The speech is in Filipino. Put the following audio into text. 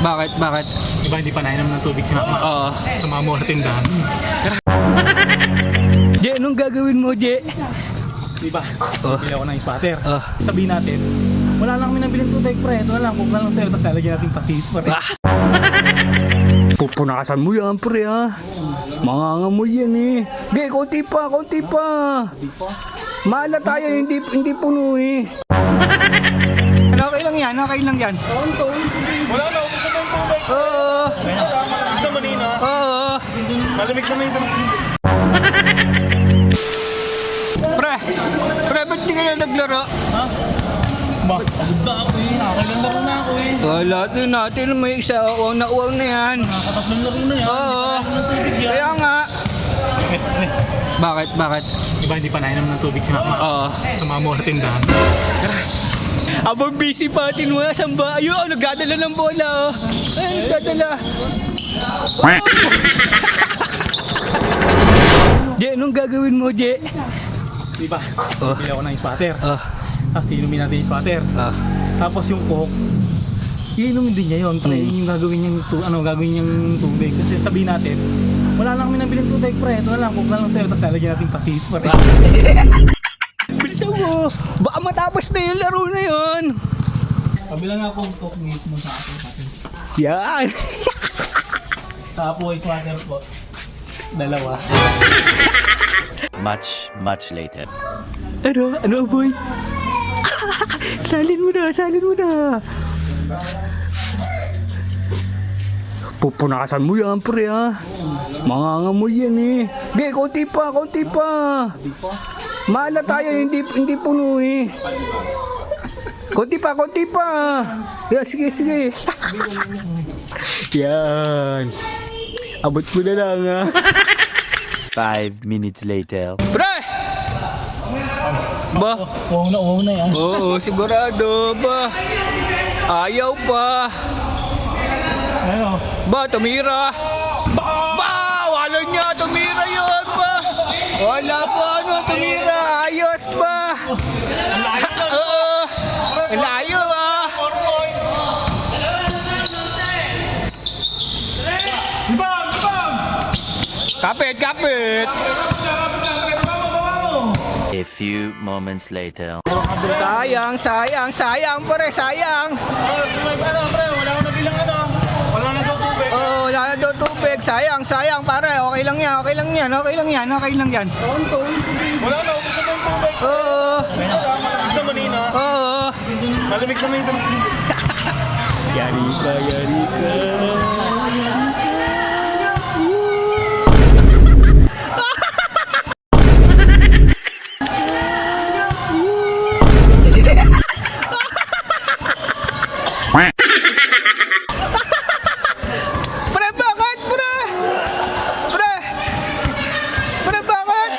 Bakit? Bakit? Diba hindi pa nainom ng tubig si Mama? Oo. Tumamo na tindahan. Je, anong gagawin mo, Je? Diba? Oh. Bili ako ng spatter. Oh. Sabihin natin, wala lang kami nabiling tubig pre. Ito na lang, kung na lang sa'yo, tapos lalagyan natin patis pre. Pupunakasan mo yan, pre, ha? Mangangamoy yan, eh. Ge, konti pa, konti pa. Maala tayo, hindi puno, eh. Okay lang yan, okay lang yan. Wala na, ubus na yung tubig. Oo. Ito manina. Oo. Malamig naman yung Pre, ba't di ka na naglaro? Ha? Ba, pagod na ako eh. Nakakailan laro na ako eh. Wala, natin may isa, uwang na yan. Nakakatatlong laro na yan. Oo. Ng tubig yan. Kaya nga. Bakit? Bakit? Diba hindi pa nainom ng tubig si Mama? Oo. Tumamo na tindahan. Abang busy pa atin mo, saan ba? Ayun, nagdadala ng bola, oh. Ay, nagdadala. Je, anong gagawin mo, Je? Diba? Oh. Bili ako ng spatter. Ah, Tapos inumin natin yung spatter. ah. Tapos yung coke, iinumin din niya yun. Pre, yung gagawin niyang tubig. Kasi sabihin natin, wala lang kami nabiling tubig pre. Ito na lang, coke na lang sa'yo. Tapos lalagyan natin patis pre. Bilisan mo, baka matapos na yung laro na yun. Kabila nga po coke mismo sa ating patis. Yan. Sa po ay spatter po. Dalawa. Much later. Ano, boy? Salin mo na. Pupunakasan mo yan, pre, ha? Mangangamoy yan, eh. Ge, konti pa. Maala tayo, hindi puno, eh. Konti pa. Yeah, sige. Yan. Abot mo na lang, ha? 5 minutes later. Pre! Ba? Uhaw na yan. Oo, sigurado ba? Ayaw pa. Ano? Ba, tumira. Ba, wala niya, tumira yun ba? Wala pa, tumira. Ayos ba? Ang layo na. Oo. Ang layo, ah. 4 points. Libang! Kapit. A few moments later. Sayang, pare, sayang. Ano, pre? Wala akong nabilang ano. Wala na daw tubig. Oo, wala na daw tubig. Sayang, pare. Okay lang yan. Wala na, ubus na yung tubig. Oo. Ito manina. Oo. Malamig naman yung Yari ka. Pre, bakit? Pre, bakit?